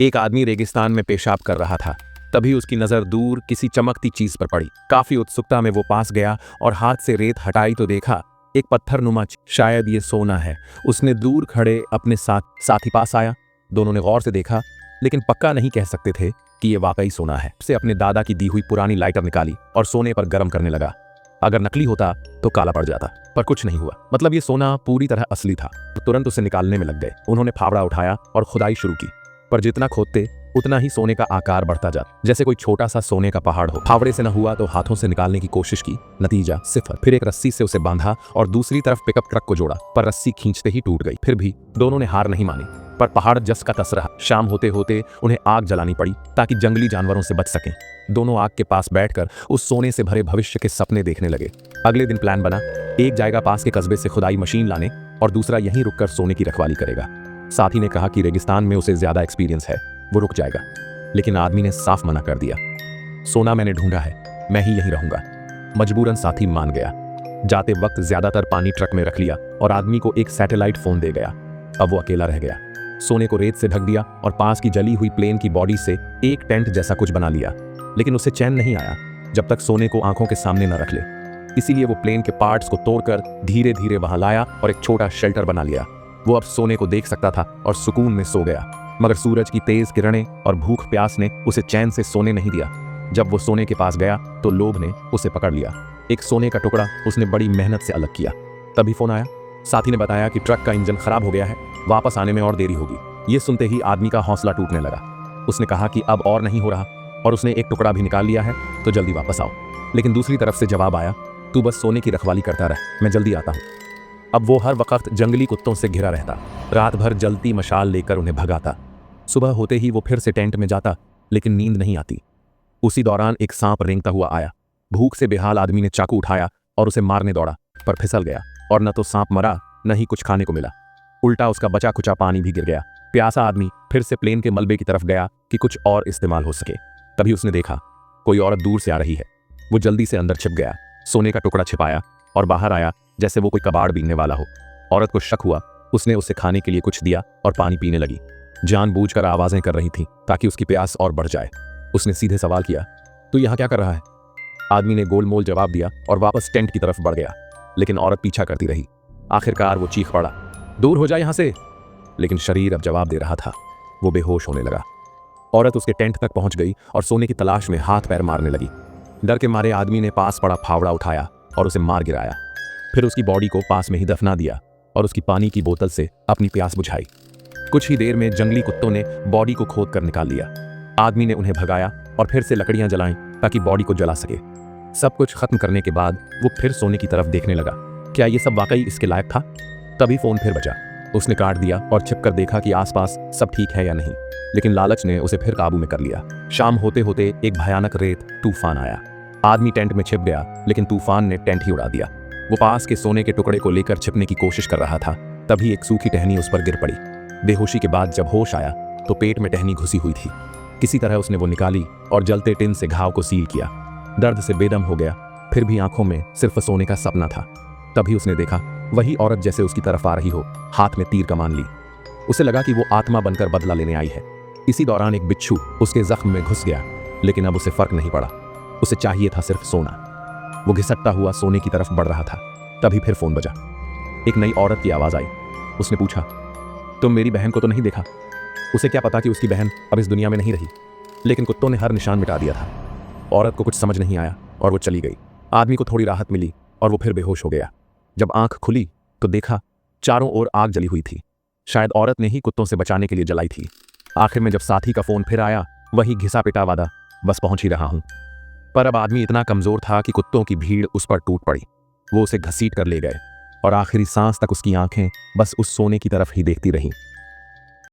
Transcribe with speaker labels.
Speaker 1: एक आदमी रेगिस्तान में पेशाब कर रहा था। तभी उसकी नजर दूर किसी चमकती चीज पर पड़ी। काफी उत्सुकता में वो पास गया और हाथ से रेत हटाई तो देखा एक पत्थरनुमा शायद ये सोना है। उसने दूर खड़े अपने साथी पास आया। दोनों ने गौर से देखा, लेकिन पक्का नहीं कह सकते थे कि ये वाकई सोना है। उसे अपने दादा की दी हुई पुरानी लाइटर निकाली और सोने पर गर्म करने लगा। अगर नकली होता तो काला पड़ जाता, पर कुछ नहीं हुआ। मतलब ये सोना पूरी तरह असली था। तुरंत उसे निकालने में लग गए। उन्होंने फावड़ा उठाया और खुदाई शुरू की, पर जितना खोदते उतना ही सोने का आकार बढ़ता जाता, जैसे कोई छोटा सा सोने का पहाड़ हो। फावड़े से न हुआ तो हाथों से निकालने की कोशिश की, नतीजा सिफर। फिर एक रस्सी से उसे बांधा और दूसरी तरफ पिकअप ट्रक को जोड़ा, पर रस्सी खींचते ही टूट गई। फिर भी दोनों ने हार नहीं मानी, पर पहाड़ जस का तस रहा। शाम होते होते उन्हें आग जलानी पड़ी ताकि जंगली जानवरों से बच सकें। दोनों आग के पास बैठकर उस सोने से भरे भविष्य के सपने देखने लगे। अगले दिन प्लान बना, एक जाएगा पास के कस्बे से खुदाई मशीन लाने और दूसरा यहीं रुककर सोने की रखवाली करेगा। साथी ने कहा कि रेगिस्तान में उसे ज्यादा एक्सपीरियंस है, वो रुक जाएगा। लेकिन आदमी ने साफ मना कर दिया। सोना मैंने ढूंढा है, मैं ही यहीं रहूंगा। मजबूरन साथी मान गया। जाते वक्त ज्यादातर पानी ट्रक में रख लिया और आदमी को एक सैटेलाइट फोन दे गया। अब वो अकेला रह गया। सोने को रेत से ढक दिया और पास की जली हुई प्लेन की बॉडी से एक टेंट जैसा कुछ बना लिया। लेकिन उसे चैन नहीं आया जब तक सोने को आंखों के सामने न रख ले। इसीलिए वो प्लेन के पार्ट्स को तोड़कर धीरे धीरे वहां लाया और एक छोटा शेल्टर बना लिया। वो अब सोने को देख सकता था और सुकून में सो गया। मगर सूरज की तेज किरणें और भूख प्यास ने उसे चैन से सोने नहीं दिया। जब वो सोने के पास गया तो लोभ ने उसे पकड़ लिया। एक सोने का टुकड़ा उसने बड़ी मेहनत से अलग किया। तभी फोन आया। साथी ने बताया कि ट्रक का इंजन खराब हो गया है, वापस आने में और देरी होगी। ये सुनते ही आदमी का हौसला टूटने लगा। उसने कहा कि अब और नहीं हो रहा और उसने एक टुकड़ा भी निकाल लिया है, तो जल्दी वापस आओ। लेकिन दूसरी तरफ से जवाब आया, तू बस सोने की रखवाली करता रह, मैं जल्दी आता हूँ। अब वो हर वक्त जंगली कुत्तों से घिरा रहता, रात भर जलती मशाल लेकर उन्हें भगाता। सुबह होते ही वो फिर से टेंट में जाता, लेकिन नींद नहीं आती। उसी दौरान एक सांप रेंगता हुआ आया। भूख से बेहाल आदमी ने चाकू उठाया और उसे मारने दौड़ा, पर फिसल गया और न तो सांप मरा न ही कुछ खाने को मिला। उल्टा उसका बचा खुचा पानी भी गिर गया। प्यासा आदमी फिर से प्लेन के मलबे की तरफ गया कि कुछ और इस्तेमाल हो सके। तभी उसने देखा कोई औरत दूर से आ रही है। वो जल्दी से अंदर छिप गया, सोने का टुकड़ा छिपाया और बाहर आया जैसे वो कोई कबाड़ बीनने वाला हो। औरत को शक हुआ, उसने उसे खाने के लिए कुछ दिया और पानी पीने लगी। जानबूझकर आवाजें कर रही थी ताकि उसकी प्यास और बढ़ जाए। उसने सीधे सवाल किया, तू यहाँ क्या कर रहा है? आदमी ने गोलमोल जवाब दिया और वापस टेंट की तरफ बढ़ गया। लेकिन औरत पीछा करती रही। आखिरकार वो चीख पड़ा, दूर हो जाए यहाँ से। लेकिन शरीर अब जवाब दे रहा था। वो बेहोश होने लगा। औरत उसके टेंट तक पहुंच गई और सोने की तलाश में हाथ पैर मारने लगी। डर के मारे आदमी ने पास पड़ा फावड़ा उठाया और उसे मार गिराया। फिर उसकी बॉडी को पास में ही दफना दिया और उसकी पानी की बोतल से अपनी प्यास बुझाई। कुछ ही देर में जंगली कुत्तों ने बॉडी को खोद कर निकाल लिया। आदमी ने उन्हें भगाया और फिर से लकड़ियां जलाईं ताकि बॉडी को जला सके। सब कुछ खत्म करने के बाद वो फिर सोने की तरफ देखने लगा। क्या ये सब वाकई इसके लायक था? तभी फोन फिर बजा। उसने काट दिया और छिपकर देखा कि आसपास सब ठीक है या नहीं। लेकिन लालच ने उसे फिर काबू में कर लिया। शाम होते होते एक भयानक रेत तूफान आया। आदमी टेंट में छिप गया, लेकिन तूफान ने टेंट ही उड़ा दिया। वो पास के सोने के टुकड़े को लेकर छिपने की कोशिश कर रहा था, तभी एक सूखी टहनी उस पर गिर पड़ी। बेहोशी के बाद जब होश आया तो पेट में टहनी घुसी हुई थी। किसी तरह उसने वो निकाली और जलते टिन से घाव को सील किया। दर्द से बेदम हो गया, फिर भी आंखों में सिर्फ सोने का सपना था। तभी उसने देखा वही औरत जैसे उसकी तरफ आ रही हो, हाथ में तीर कमान ली। उसे लगा कि वो आत्मा बनकर बदला लेने आई है। इसी दौरान एक बिच्छू उसके जख्म में घुस गया, लेकिन अब उसे फर्क नहीं पड़ा। उसे चाहिए था सिर्फ सोना। वो घिसटता हुआ सोने की तरफ बढ़ रहा था। तभी फिर फोन बजा। एक नई औरत की आवाज आई। उसने पूछा, तुम मेरी बहन को तो नहीं देखा? उसे क्या पता कि उसकी बहन अब इस दुनिया में नहीं रही, लेकिन कुत्तों ने हर निशान मिटा दिया था। औरत को कुछ समझ नहीं आया और वो चली गई। आदमी को थोड़ी राहत मिली और वो फिर बेहोश हो गया। जब आंख खुली तो देखा चारों ओर आग जली हुई थी। शायद औरत ने ही कुत्तों से बचाने के लिए जलाई थी। आखिर में जब साथी का फोन फिर आया, वही घिसा पिटा वादा, बस पहुंच ही रहा हूं। पर अब आदमी इतना कमजोर था कि कुत्तों की भीड़ उस पर टूट पड़ी। वो उसे घसीट कर ले गए और आखिरी सांस तक उसकी आंखें बस उस सोने की तरफ ही देखती रहीं।